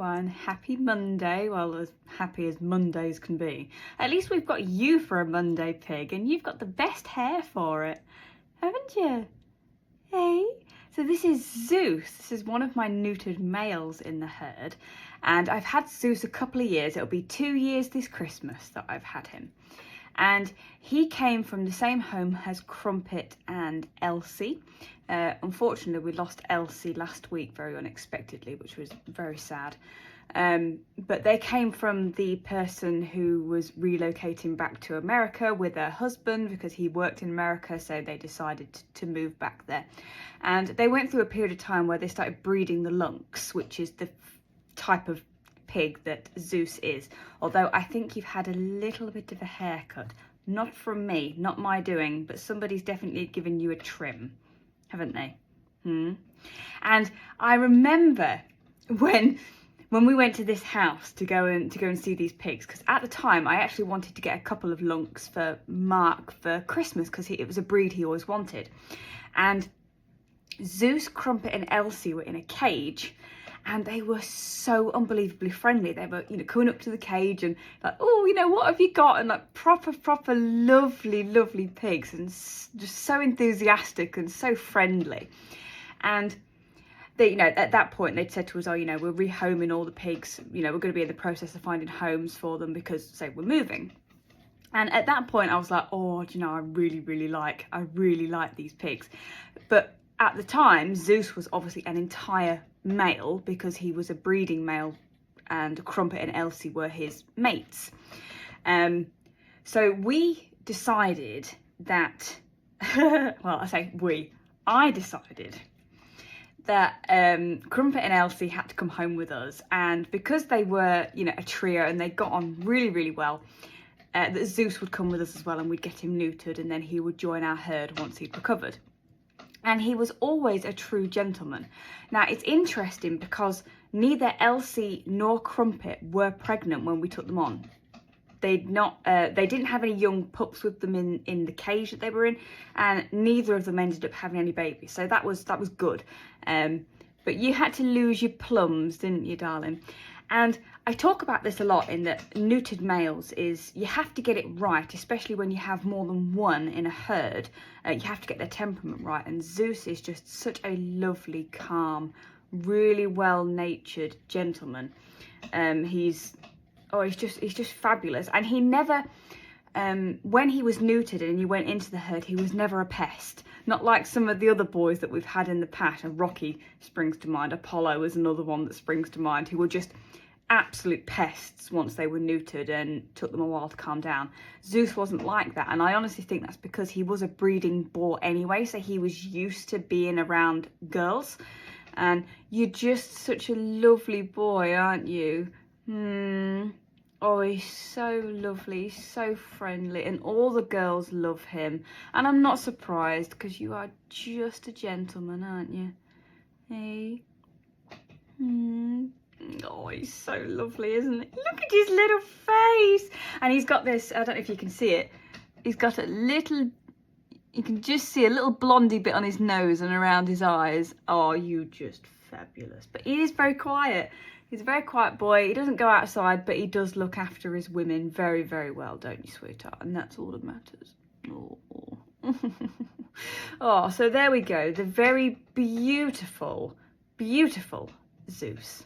everyone, happy Monday. Well, as happy as Mondays can be. At least we've got you for a Monday, pig, and you've got the best hair for it, haven't you? Hey? So this is Zeus. This is one of my neutered males in the herd, and I've had Zeus a couple of years. It'll be 2 years this Christmas that I've had him. And he came from the same home as Crumpet and Elsie. Unfortunately, we lost Elsie last week very unexpectedly, which was very sad. But they came from the person who was relocating back to America with her husband because he worked in America, so they decided to move back there. And they went through a period of time where they started breeding the lunks, which is the type of pig that Zeus is, although I think you've had a little bit of a haircut, not from me, not my doing, but somebody's definitely given you a trim, haven't they? And I remember when we went to this house to go and see these pigs, because at the time I actually wanted to get a couple of lunks for Mark for Christmas because it was a breed he always wanted, and Zeus, Crumpet and Elsie were in a cage. And they were so unbelievably friendly. They were, coming up to the cage and like, oh, what have you got? And like proper lovely pigs, and just so enthusiastic and so friendly. And they, at that point they'd said to us, oh, we're rehoming all the pigs. We're going to be in the process of finding homes for them because, say, we're moving. And at that point I was like, oh, I really like these pigs. But at the time, Zeus was obviously an entire male because he was a breeding male, and Crumpet and Elsie were his mates. So we decided that, well, I decided that Crumpet and Elsie had to come home with us, and because they were, a trio and they got on really well, that Zeus would come with us as well, and we'd get him neutered, and then he would join our herd once he'd recovered. And he was always a true gentleman. Now, it's interesting because neither Elsie nor Crumpet were pregnant when we took them on. They didn't have any young pups with them in the cage that they were in, and neither of them ended up having any babies. So that was good. But you had to lose your plums, didn't you, darling? And I talk about this a lot in that neutered males is you have to get it right, especially when you have more than one in a herd. You have to get their temperament right. And Zeus is just such a lovely, calm, really well-natured gentleman. He's just fabulous. And he never, when he was neutered and he went into the herd, he was never a pest. Not like some of the other boys that we've had in the past. And Rocky springs to mind. Apollo is another one that springs to mind, who were just absolute pests once they were neutered and took them a while to calm down. Zeus wasn't like that, and I honestly think that's because he was a breeding boar anyway, so he was used to being around girls. And you're just such a lovely boy, aren't you? Oh, he's so lovely, so friendly, and all the girls love him. And I'm not surprised, because you are just a gentleman, aren't you? Hey? Oh, he's so lovely, isn't he? Look at his little face. And he's got this, I don't know if you can see it, he's got a little, you can just see a little blondie bit on his nose and around his eyes. Oh, you just fabulous. But he is very quiet. He's a very quiet boy. He doesn't go outside, but he does look after his women very well, don't you, sweetheart? And that's all that matters. Oh. Oh, so there we go. The very beautiful Zeus.